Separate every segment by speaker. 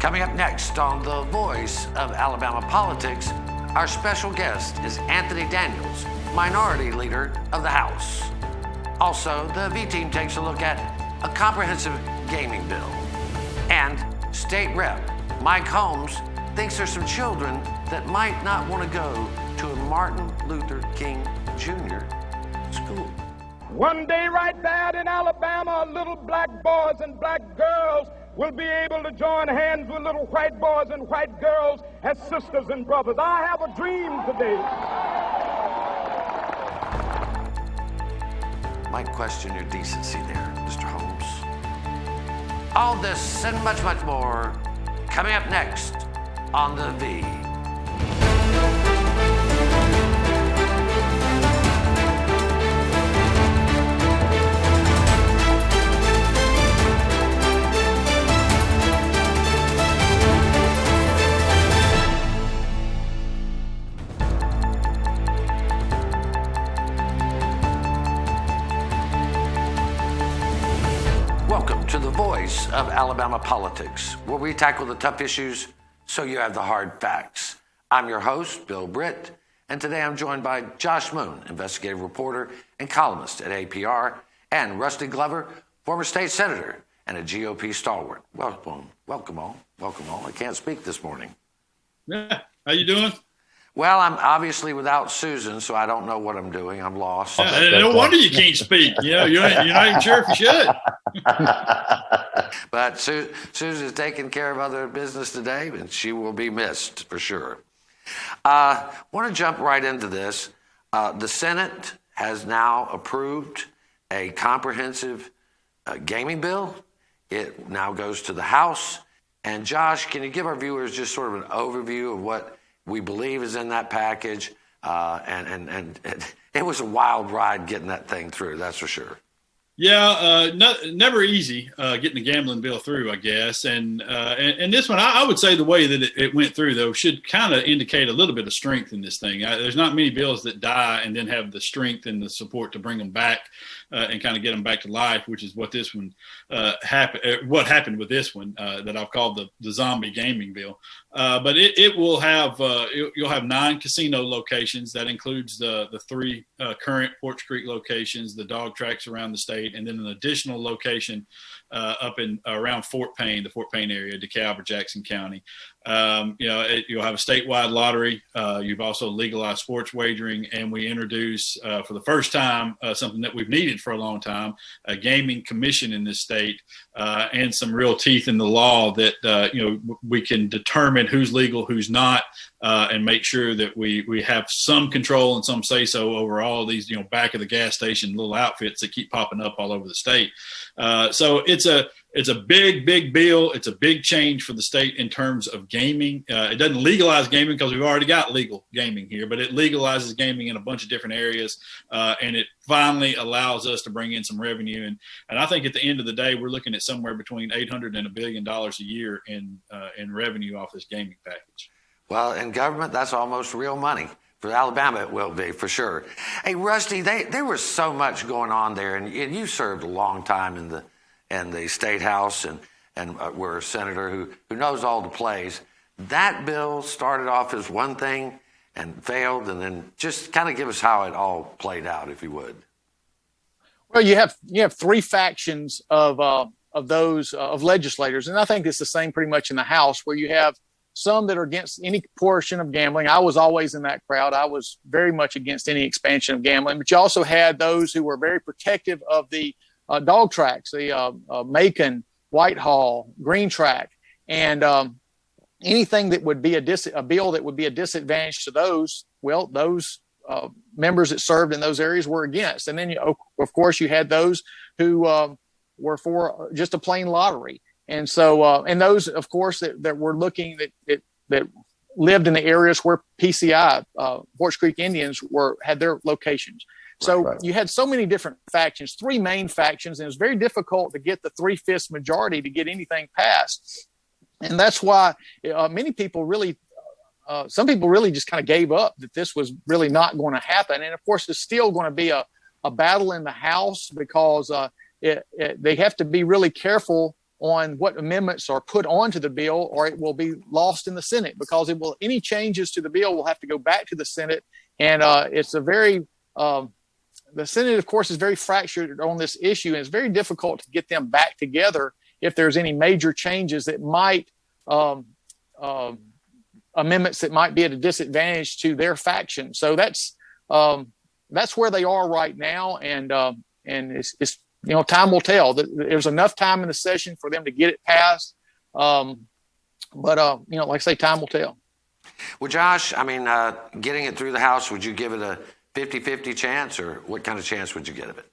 Speaker 1: Coming up next on The Voice of Alabama Politics, our special guest is Anthony Daniels, Minority Leader of the House. Also, the V Team takes a look at a comprehensive gaming bill. And State Rep Mike Holmes thinks there's some children that might not want to go to a Martin Luther King Jr. school.
Speaker 2: One day right there in Alabama, little black boys and black girls will be able to join hands with little white boys and white girls as sisters and brothers. I have a dream today.
Speaker 1: Might question your decency there, Mr. Holmes. All this and much, much more coming up next on The V. Welcome to The Voice of Alabama Politics, where we tackle the tough issues so you have the hard facts. I'm your host, Bill Britt, and today I'm joined by Josh Moon, investigative reporter and columnist at APR, and Rusty Glover, former state senator and a GOP stalwart. Welcome all. I can't speak this morning.
Speaker 3: Yeah, how you doing?
Speaker 1: Well, I'm obviously without Susan, so I don't know what I'm doing. I'm lost.
Speaker 3: No wonder you can't speak. You're not even sure if you should.
Speaker 1: But Susan's taking care of other business today, and she will be missed for sure. Want to jump right into this. The Senate has now approved a comprehensive gaming bill. It now goes to the House. And Josh, can you give our viewers just sort of an overview of what we believe is in that package? And it was a wild ride getting that thing through, that's for sure.
Speaker 3: Yeah, never easy getting the gambling bill through, I guess. And this one, I would say the way that it went through, though, should kind of indicate a little bit of strength in this thing. There's not many bills that die and then have the strength and the support to bring them back and kind of get them back to life, which is what this one happened. What happened with this one that I've called the zombie gaming bill. But it will have you'll have 9 casino locations. That includes the 3 current Porch Creek locations, the dog tracks around the state, and then an additional location up in around Fort Payne, the Fort Payne area, DeKalb or Jackson County. You'll have a statewide lottery. You've also legalized sports wagering, and we introduce for the first time something that we've needed for a long time, a gaming commission in this state, and some real teeth in the law that we can determine who's legal, who's not, and make sure that we have some control and some say so over all of these back of the gas station little outfits that keep popping up all over the state. So it's a big bill. It's a big change for the state in terms of gaming. It doesn't legalize gaming because we've already got legal gaming here, but it legalizes gaming in a bunch of different areas, and it finally allows us to bring in some revenue. And I think at the end of the day, we're looking at somewhere between $800 and $1 billion a year in revenue off this gaming package.
Speaker 1: Well, in government, that's almost real money. For Alabama, it will be, for sure. Hey, Rusty, there was so much going on there, and you served a long time in the State House and were a senator who knows all the plays. That bill started off as one thing and failed, and then just kind of give us how it all played out, if you would.
Speaker 4: Well, you have 3 factions of those legislators, and I think it's the same pretty much in the House, where you have some that are against any portion of gambling. I was always in that crowd. I was very much against any expansion of gambling. But you also had those who were very protective of the dog tracks, the Macon, Whitehall, Green Track, and anything that would be a bill that would be a disadvantage to those. Well, those members that served in those areas were against. And then, of course, you had those who were for just a plain lottery. And so, and those, of course, that were looking that lived in the areas where PCI, Porch Creek Indians, had their locations. So right. You had so many different factions, 3 main factions, and it was very difficult to get the 3/5 majority to get anything passed. And that's why many people really, some people really just kind of gave up that this was really not going to happen. And of course, it's still going to be a battle in the House because they have to be really careful on what amendments are put onto the bill, or it will be lost in the Senate, because any changes to the bill will have to go back to the Senate. And it's a very, the Senate, of course, is very fractured on this issue, and it's very difficult to get them back together if there's any major changes that might, amendments that might be at a disadvantage to their faction. So that's where they are right now. And it's time will tell. There's enough time in the session for them to get it passed. But like I say, time will tell.
Speaker 1: Well, Josh, I mean, getting it through the House, would you give it a 50-50 chance, or what kind of chance would you get of it?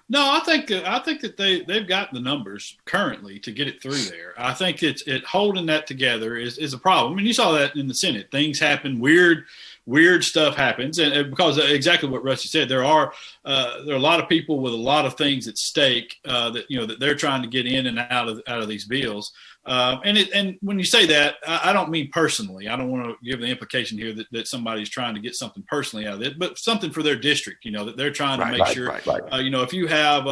Speaker 3: No, I think that they've got the numbers currently to get it through there. I think it holding that together is a problem. I mean, you saw that in the Senate. Things happen, weird stuff happens, and because exactly what Rusty said, there are a lot of people with a lot of things at stake that they're trying to get in and out of these bills. And when you say that, I don't mean personally. I don't want to give the implication here that somebody's trying to get something personally out of it, but something for their district, that they're trying to make sure, if you have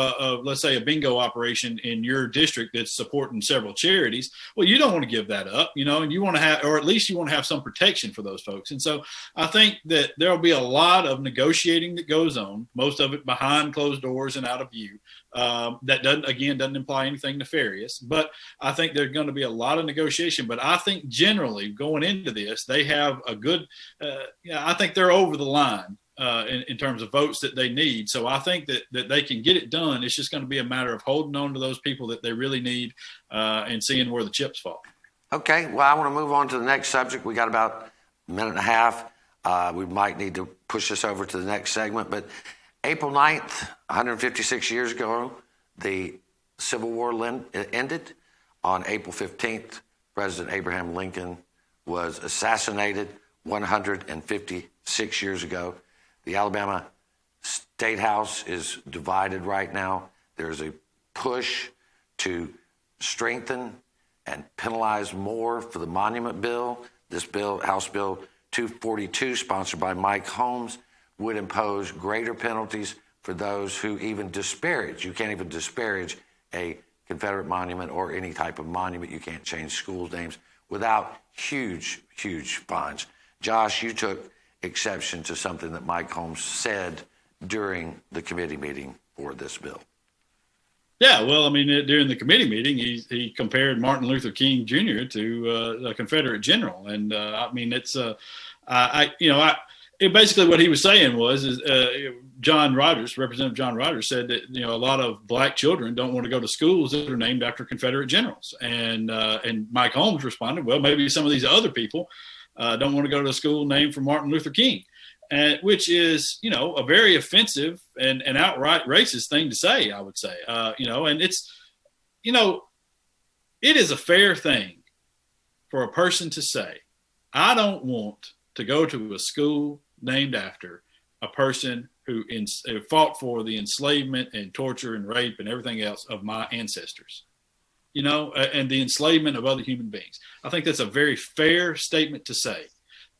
Speaker 3: let's say a bingo operation in your district that's supporting several charities, well, you don't want to give that up, and you want to have, or at least you want to have some protection for those folks. And so I think that there'll be a lot of negotiating that goes on, most of it behind closed doors and out of view. That doesn't imply anything nefarious, but I think there's going to be a lot of negotiation. But I think generally going into this, they have a good, I think they're over the line in terms of votes that they need. So I think that they can get it done. It's just going to be a matter of holding on to those people that they really need and seeing where the chips fall. Okay.
Speaker 1: Well, I want to move on to the next subject. We got about a minute and a half. We might need to push this over to the next segment, but April 9th, 156 years ago, the Civil War ended. On April 15th, President Abraham Lincoln was assassinated 156 years ago. The Alabama State House is divided right now. There's a push to strengthen and penalize more for the Monument Bill. This bill, House Bill 242, sponsored by Mike Holmes, would impose greater penalties for those who even disparage. You can't even disparage a Confederate monument or any type of monument. You can't change school names without huge fines. Josh, you took exception to something that Mike Holmes said during the committee meeting for this bill.
Speaker 3: Yeah, well, I mean, during the committee meeting, he compared Martin Luther King Jr. to a Confederate general, and I mean, it's basically what he was saying was Representative John Rogers said that a lot of black children don't want to go to schools that are named after Confederate generals, and Mike Holmes responded, well, maybe some of these other people don't want to go to a school named for Martin Luther King, which is a very offensive and outright racist thing to say, I would say, and it's it is a fair thing for a person to say, I don't want to go to a school named after a person who fought for the enslavement and torture and rape and everything else of my ancestors, and the enslavement of other human beings. I think that's a very fair statement to say.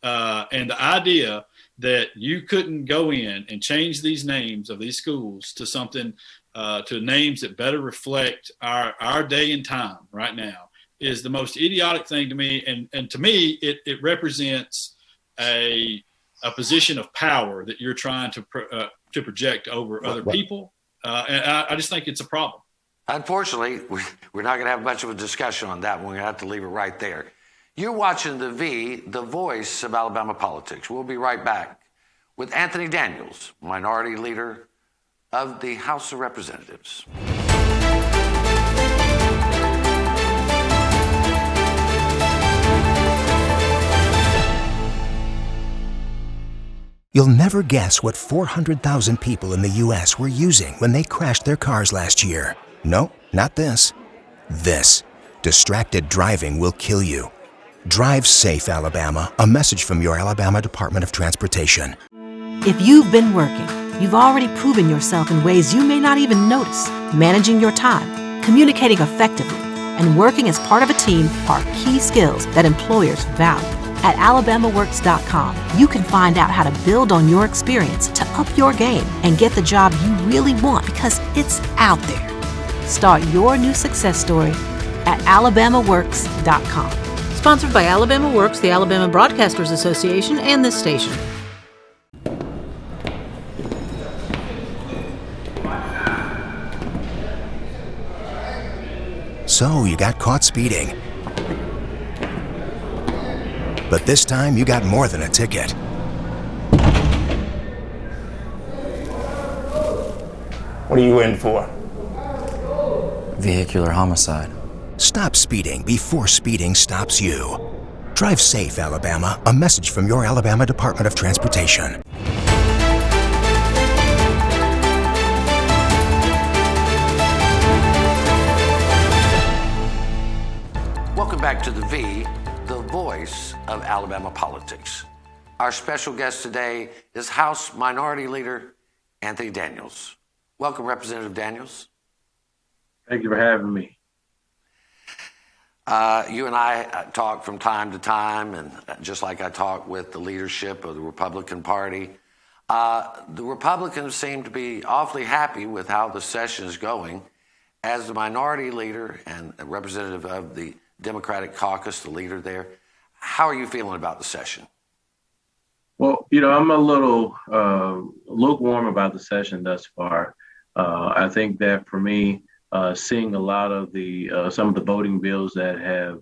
Speaker 3: And the idea that you couldn't go in and change these names of these schools to something, to names that better reflect our day and time right now is the most idiotic thing to me. And to me, it represents a position of power that you're trying to project over other people. And I just think it's a problem.
Speaker 1: Unfortunately, we're not going to have much of a discussion on that one. We're going to have to leave it right there. You're watching the voice of Alabama politics. We'll be right back with Anthony Daniels, Minority Leader of the House of Representatives.
Speaker 5: You'll never guess what 400,000 people in the U.S. were using when they crashed their cars last year. No, not this. This. Distracted driving will kill you. Drive safe, Alabama. A message from your Alabama Department of Transportation.
Speaker 6: If you've been working, you've already proven yourself in ways you may not even notice. Managing your time, communicating effectively, and working as part of a team are key skills that employers value. At alabamaworks.com, you can find out how to build on your experience to up your game and get the job you really want because it's out there. Start your new success story at alabamaworks.com. Sponsored by Alabama Works, the Alabama Broadcasters Association, and this station.
Speaker 5: So you got caught speeding. But this time you got more than a ticket.
Speaker 7: What are you in for?
Speaker 8: Vehicular homicide.
Speaker 5: Stop speeding before speeding stops you. Drive safe, Alabama. A message from your Alabama Department of Transportation.
Speaker 1: Welcome back to The V, the voice of Alabama politics. Our special guest today is House Minority Leader Anthony Daniels. Welcome, Representative Daniels.
Speaker 9: Thank you for having me.
Speaker 1: You and I talk from time to time, and just like I talk with the leadership of the Republican Party, the Republicans seem to be awfully happy with how the session is going. As the minority leader and a representative of the Democratic caucus, the leader there, how are you feeling about the session?
Speaker 9: Well, I'm a little lukewarm about the session thus far. I think that for me, seeing a lot of some of the voting bills that have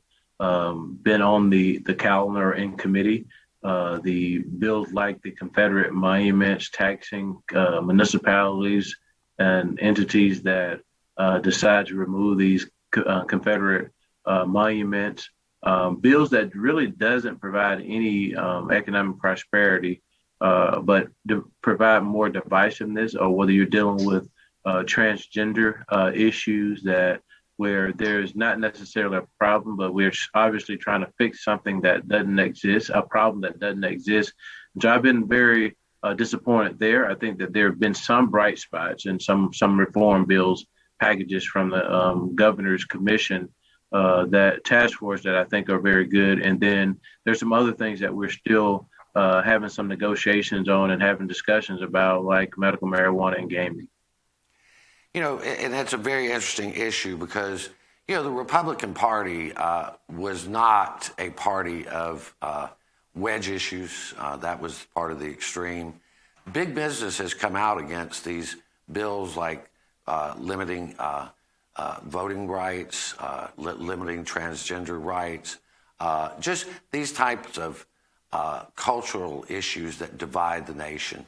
Speaker 9: been on the calendar in committee, the bills like the Confederate monuments, taxing municipalities and entities that decide to remove these Confederate monuments, bills that really doesn't provide any economic prosperity, but provide more divisiveness, or whether you're dealing with transgender issues where there's not necessarily a problem, but we're obviously trying to fix something that doesn't exist, a problem that doesn't exist. So I've been very disappointed there. I think that there have been some bright spots and some reform bills packages from the governor's commission, that task force, that I think are very good. And then there's some other things that we're still having some negotiations on and having discussions about, like medical marijuana and gaming.
Speaker 1: And that's a very interesting issue because, the Republican Party was not a party of wedge issues. That was part of the extreme. Big business has come out against these bills like limiting voting rights, limiting transgender rights, just these types of cultural issues that divide the nation.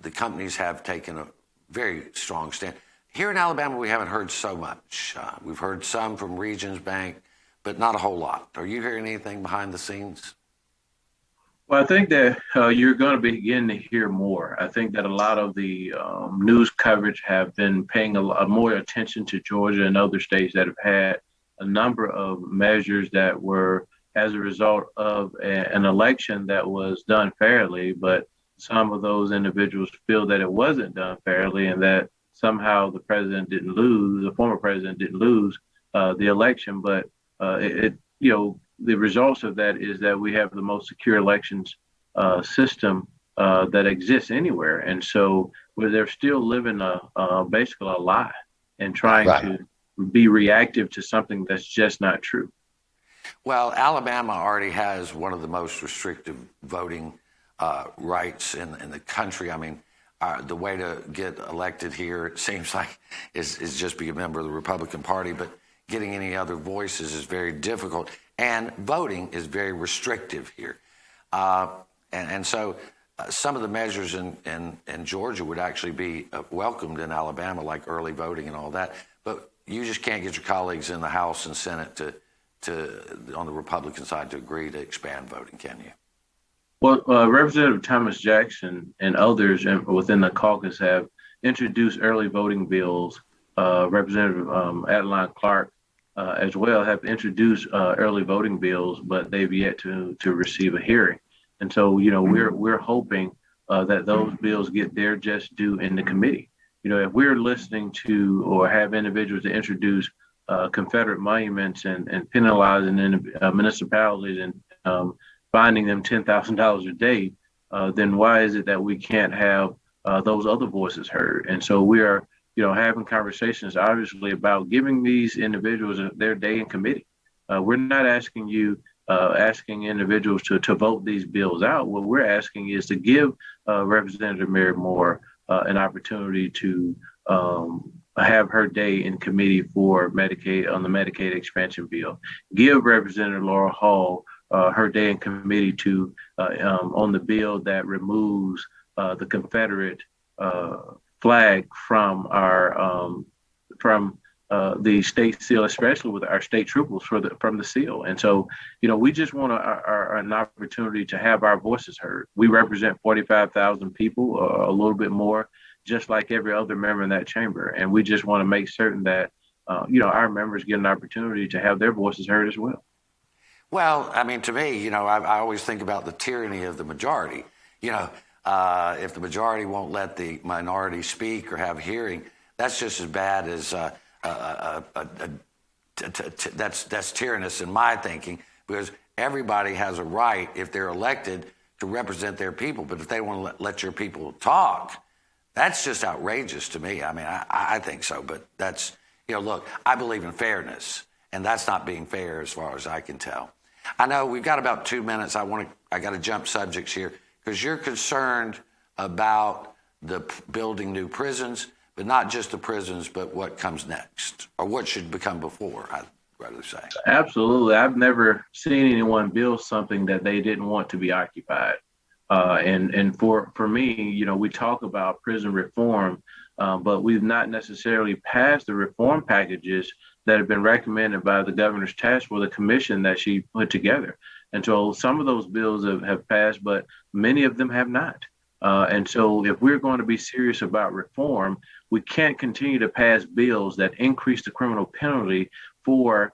Speaker 1: The companies have taken a very strong stand. Here in Alabama, we haven't heard so much. We've heard some from Regions Bank, but not a whole lot. Are you hearing anything behind the scenes?
Speaker 9: Well, I think that you're going to begin to hear more. I think that a lot of the news coverage have been paying a lot more attention to Georgia and other states that have had a number of measures that were as a result of an election that was done fairly, but some of those individuals feel that it wasn't done fairly and that somehow the former president didn't lose the election. But the results of that is that we have the most secure elections system that exists anywhere. And so where they're still living basically a lie and trying to be reactive to something that's just not true.
Speaker 1: Well, Alabama already has one of the most restrictive voting rights in the country. I mean, the way to get elected here, it seems like, is just be a member of the Republican Party, but getting any other voices is very difficult. And voting is very restrictive here. And so some of the measures in Georgia would actually be welcomed in Alabama, like early voting and all that. But you just can't get your colleagues in the House and Senate on the Republican side to agree to expand voting, can you?
Speaker 9: Well, Representative Thomas Jackson and others within the caucus have introduced early voting bills. Representative Adeline Clark as well have introduced early voting bills, but they've yet to receive a hearing. And so, we're hoping that those bills get their just due in the committee. If we're listening to or have individuals to introduce Confederate monuments and penalizing municipalities and finding them $10,000 a day, then why is it that we can't have those other voices heard? And so we are having conversations obviously about giving these individuals their day in committee. We're not asking you, asking individuals to vote these bills out. What we're asking is to give Representative Mary Moore an opportunity to have her day in committee for Medicaid on the Medicaid expansion bill. Give Representative Laura Hall her day in committee to on the bill that removes the Confederate flag from our the state seal, especially with our state troopers from the seal. And so, we just want an opportunity to have our voices heard. We represent 45,000 people, a little bit more, just like every other member in that chamber. And we just want to make certain that, our members get an opportunity to have their voices heard as well.
Speaker 1: Well, I mean, to me, I always think about the tyranny of the majority. If the majority won't let the minority speak or have a hearing, that's just as bad as that's tyrannous in my thinking, because everybody has a right, if they're elected, to represent their people. But if they want to let your people talk, that's just outrageous to me. I mean, I think so, but that's, look, I believe in fairness, and that's not being fair as far as I can tell. I know we've got about 2 minutes. I got to jump subjects here, because you're concerned about the building new prisons, but not just the prisons, but what comes next, or what should become before, I'd rather say.
Speaker 9: Absolutely. I've never seen anyone build something that they didn't want to be occupied. And for me, we talk about prison reform, but we've not necessarily passed the reform packages that have been recommended by the governor's task force, the commission that she put together. And so some of those bills have passed, but many of them have not. And so if we're going to be serious about reform, we can't continue to pass bills that increase the criminal penalty for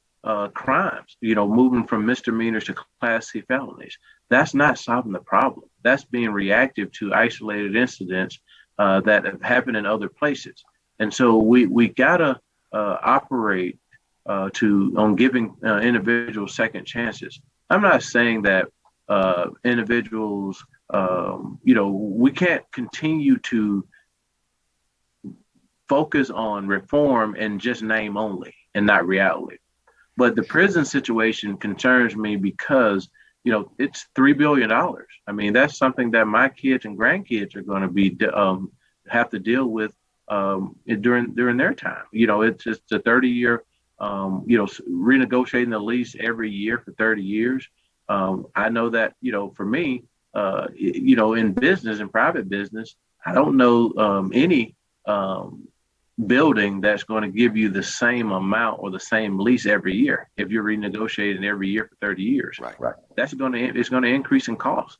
Speaker 9: crimes, moving from misdemeanors to Class C felonies. That's not solving the problem. That's being reactive to isolated incidents that have happened in other places. And so we gotta operate on giving individuals second chances. I'm not saying that individuals, we can't continue to focus on reform and just name only and not reality. But the prison situation concerns me because, it's $3 billion. I mean, that's something that my kids and grandkids are going to be have to deal with during their time. It's just a 30-year, renegotiating the lease every year for 30 years. I know that, for me, in business and private business, I don't know any building that's going to give you the same amount or the same lease every year if you're renegotiating every year for 30 years.
Speaker 1: Right.
Speaker 9: It's going to increase in cost.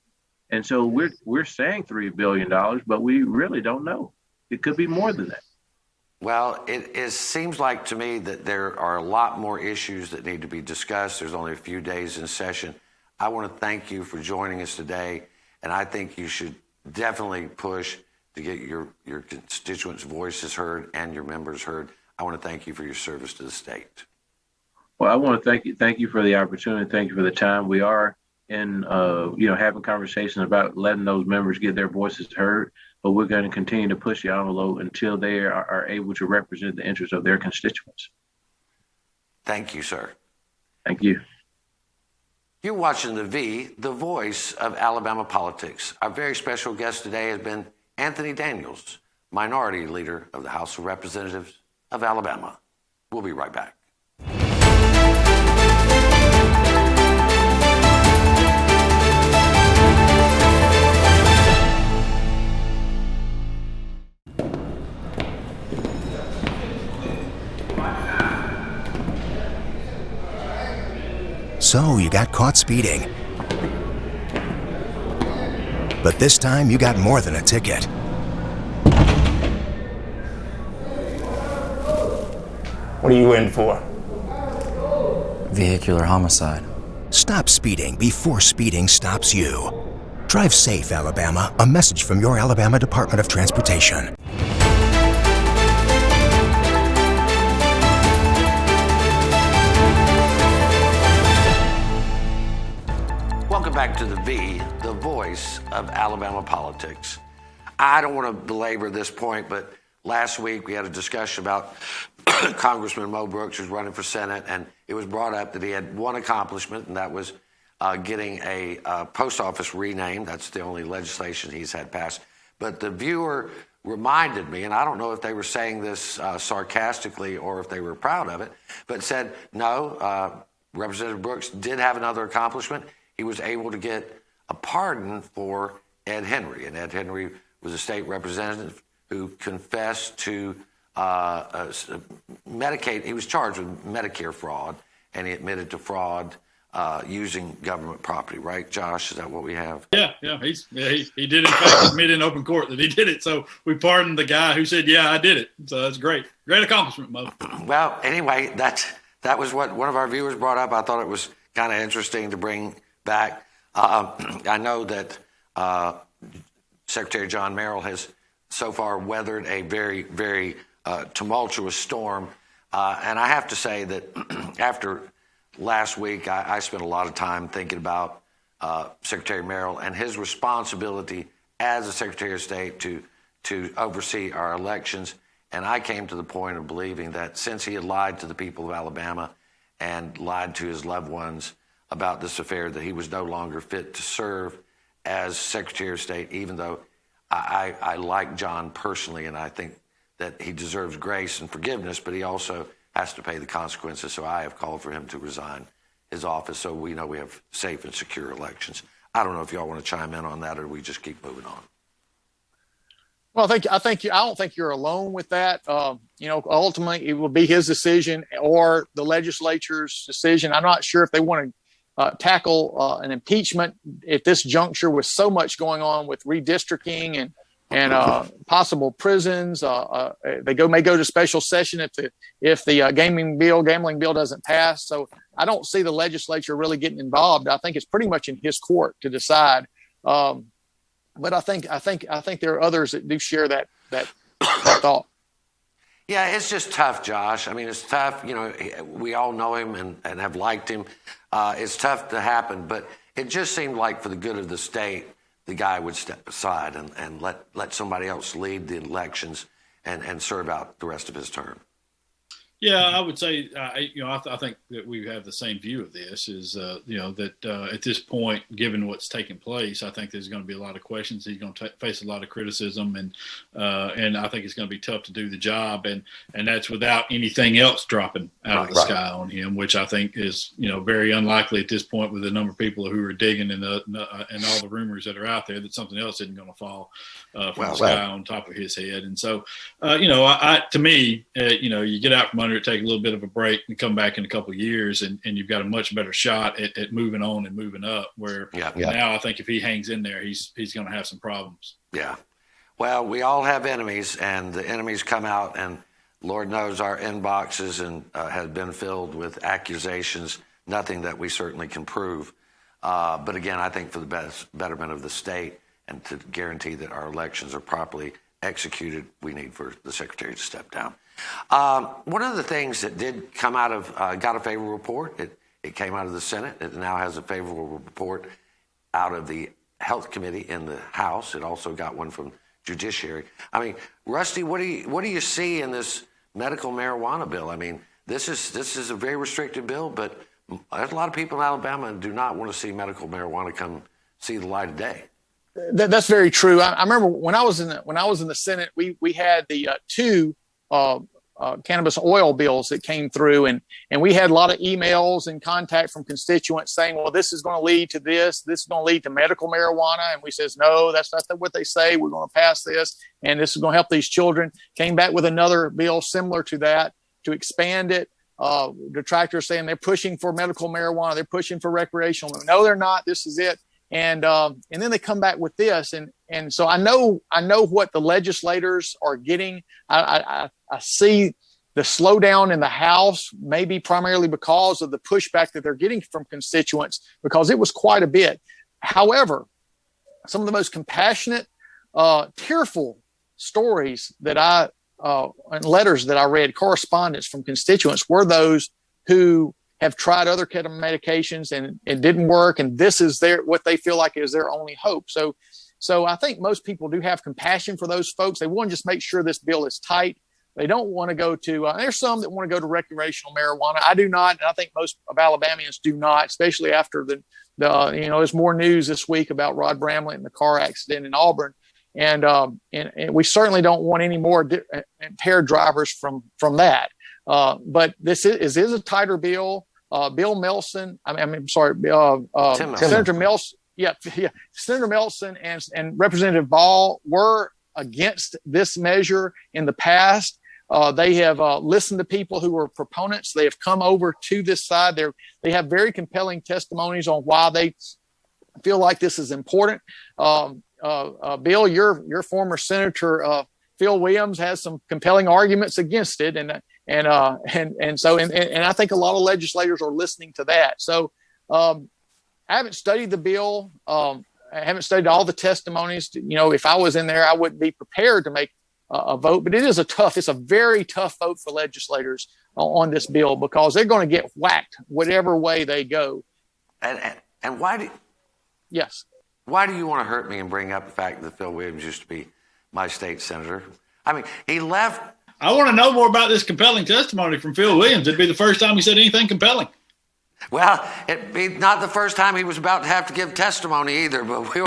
Speaker 9: And so we're saying $3 billion, but we really don't know. It could be more than that.
Speaker 1: Well, it seems like to me that there are a lot more issues that need to be discussed. There's only a few days in session. I want to thank you for joining us today, and I think you should definitely push to get your constituents' voices heard and your members heard. I want to thank you for your service to the state.
Speaker 9: Well, I want to thank you for the opportunity. Thank you for the time. We are in, having conversations about letting those members get their voices heard, but we're going to continue to push the envelope until they are able to represent the interests of their constituents.
Speaker 1: Thank you, sir.
Speaker 9: Thank you.
Speaker 1: You're watching the voice of Alabama politics. Our very special guest today has been Anthony Daniels, Minority Leader of the House of Representatives of Alabama. We'll be right back.
Speaker 5: So you got caught speeding. But this time you got more than a ticket.
Speaker 7: What are you in for?
Speaker 8: Vehicular homicide.
Speaker 5: Stop speeding before speeding stops you. Drive safe, Alabama. A message from your Alabama Department of Transportation.
Speaker 1: Welcome back to the voice of Alabama politics. I don't want to belabor this point, but last week we had a discussion about Congressman Mo Brooks, who's running for Senate, and it was brought up that he had one accomplishment, and that was getting a post office renamed. That's the only legislation he's had passed. But the viewer reminded me, and I don't know if they were saying this sarcastically or if they were proud of it, but said, no, Representative Brooks did have another accomplishment. He was able to get a pardon for Ed Henry, and Ed Henry was a state representative who confessed to Medicaid. He was charged with Medicare fraud, and he admitted to fraud using government property, right, Josh? Is that what we have?
Speaker 3: Yeah. He did in fact admit in open court that he did it. So we pardoned the guy who said, "Yeah, I did it." So that's great accomplishment, Mo.
Speaker 1: Well, anyway, that was what one of our viewers brought up. I thought it was kind of interesting to bring back. I know that Secretary John Merrill has so far weathered a very, very tumultuous storm, and I have to say that after last week, I spent a lot of time thinking about Secretary Merrill and his responsibility as a Secretary of State to oversee our elections. And I came to the point of believing that since he had lied to the people of Alabama and lied to his loved ones about this affair, that he was no longer fit to serve as Secretary of State, even though I like John personally, and I think that he deserves grace and forgiveness, but he also has to pay the consequences. So I have called for him to resign his office so we know we have safe and secure elections. I don't know if y'all want to chime in on that, or we just keep moving on.
Speaker 4: Well, I don't think you're alone with that. Ultimately it will be his decision or the legislature's decision. I'm not sure if they want to tackle an impeachment at this juncture with so much going on with redistricting and possible prisons. They may go to special session if the gambling bill doesn't pass. So I don't see the legislature really getting involved. I think it's pretty much in his court to decide. But I think there are others that do share that thought.
Speaker 1: Yeah, it's just tough, Josh. I mean, it's tough. We all know him and have liked him. It's tough to happen, but it just seemed like for the good of the state, the guy would step aside and let somebody else lead the elections and serve out the rest of his term.
Speaker 3: Yeah, I would say, I think that we have the same view of this is, that at this point, given what's taking place, I think there's going to be a lot of questions. He's going to face a lot of criticism, and I think it's going to be tough to do the job. And that's without anything else dropping out of the sky on him, which I think is, very unlikely at this point with the number of people who are digging and all the rumors that are out there that something else isn't going to fall from the sky on top of his head. And so, to me, you get out from under it, take a little bit of a break, and come back in a couple of years, and you've got a much better shot at moving on and moving up. Where now I think if he hangs in there, he's going to have some problems. Yeah.
Speaker 1: Well, we all have enemies, and the enemies come out, and Lord knows our inboxes and have been filled with accusations, nothing that we certainly can prove. But again, I think for the betterment of the state and to guarantee that our elections are properly executed, we need for the Secretary to step down. One of the things that did come out of, got a favorable report, it came out of the Senate. It now has a favorable report out of the Health Committee in the House. It also got one from Judiciary. I mean, Rusty, what do you see in this medical marijuana bill? I mean, this is a very restricted bill, but there's a lot of people in Alabama who do not want to see medical marijuana come see the light of day.
Speaker 4: That's very true. I remember when I was in the Senate, we had the two cannabis oil bills that came through, and we had a lot of emails and contact from constituents saying, well, this is going to lead to this is going to lead to medical marijuana. And we says, no, that's not what they say. We're going to pass this, and this is going to help these children. Came back with another bill similar to that to expand it. Detractors saying they're pushing for medical marijuana. They're pushing for recreational. No, they're not. This is it. And then they come back with this. And so I know what the legislators are getting. I see the slowdown in the House, maybe primarily because of the pushback that they're getting from constituents, because it was quite a bit. However, some of the most compassionate, tearful stories that and letters that I read, correspondence from constituents, were those who have tried other ketamine medications and it didn't work. And this is what they feel like is their only hope. So So I think most people do have compassion for those folks. They want to just make sure this bill is tight. They don't want to go to, there's some that want to go to recreational marijuana. I do not. And I think most of Alabamians do not, especially after there's more news this week about Rod Bramlett and the car accident in Auburn. And we certainly don't want any more impaired drivers from that. But this is a tighter bill. Bill Melson, Senator Melson, Senator Melson and Representative Ball were against this measure in the past. They have listened to people who were proponents. They have come over to this side. They have very compelling testimonies on why they feel like this is important. Bill, your former Senator Phil Williams has some compelling arguments against it, and I think a lot of legislators are listening to that. So I haven't studied the bill. I haven't studied all the testimonies. If I was in there, I wouldn't be prepared to make a vote. But it's a very tough vote for legislators on this bill because they're going to get whacked whatever way they go.
Speaker 1: And why do?
Speaker 4: Yes.
Speaker 1: Why do you want to hurt me and bring up the fact that Phil Williams used to be my state senator? I mean, he left.
Speaker 3: I want to know more about this compelling testimony from Phil Williams. It'd be the first time he said anything compelling.
Speaker 1: Well, it'd be not the first time he was about to have to give testimony either. But we're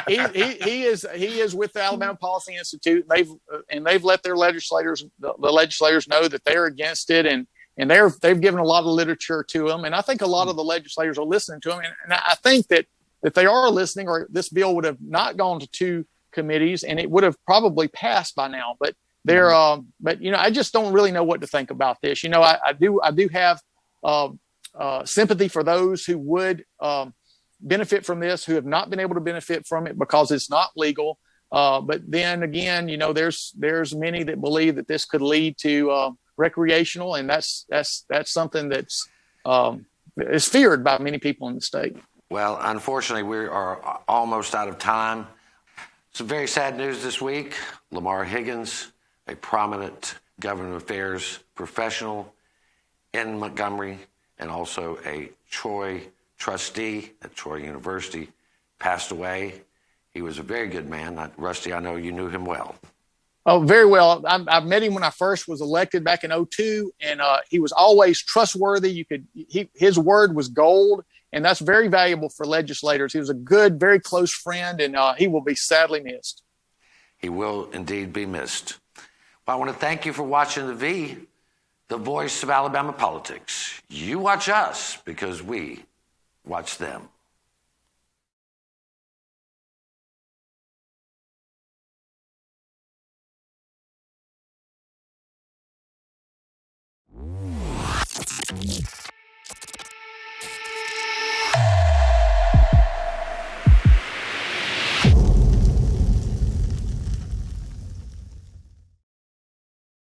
Speaker 4: he is with the Alabama Policy Institute. They've let their legislators, the legislators, know that they're against it, and they've given a lot of literature to him. And I think a lot of the legislators are listening to him. And I think that if they are listening, or this bill would have not gone to two committees, and it would have probably passed by now. But I just don't really know what to think about this. I do have sympathy for those who would benefit from this, who have not been able to benefit from it because it's not legal. But then again, there's many that believe that this could lead to recreational, and that's something that's is feared by many people in the state.
Speaker 1: Well, unfortunately, we are almost out of time. Some very sad news this week. Lamar Higgins, a prominent government affairs professional in Montgomery and also a Troy trustee at Troy University, passed away. He was a very good man. Rusty, I know you knew him well.
Speaker 4: Oh, very well. I met him when I first was elected back in 2002, and he was always trustworthy. His word was gold, and that's very valuable for legislators. He was a good, very close friend, and he will be sadly missed.
Speaker 1: He will indeed be missed. Well, I want to thank you for watching the voice of Alabama politics. You watch us because we watch them.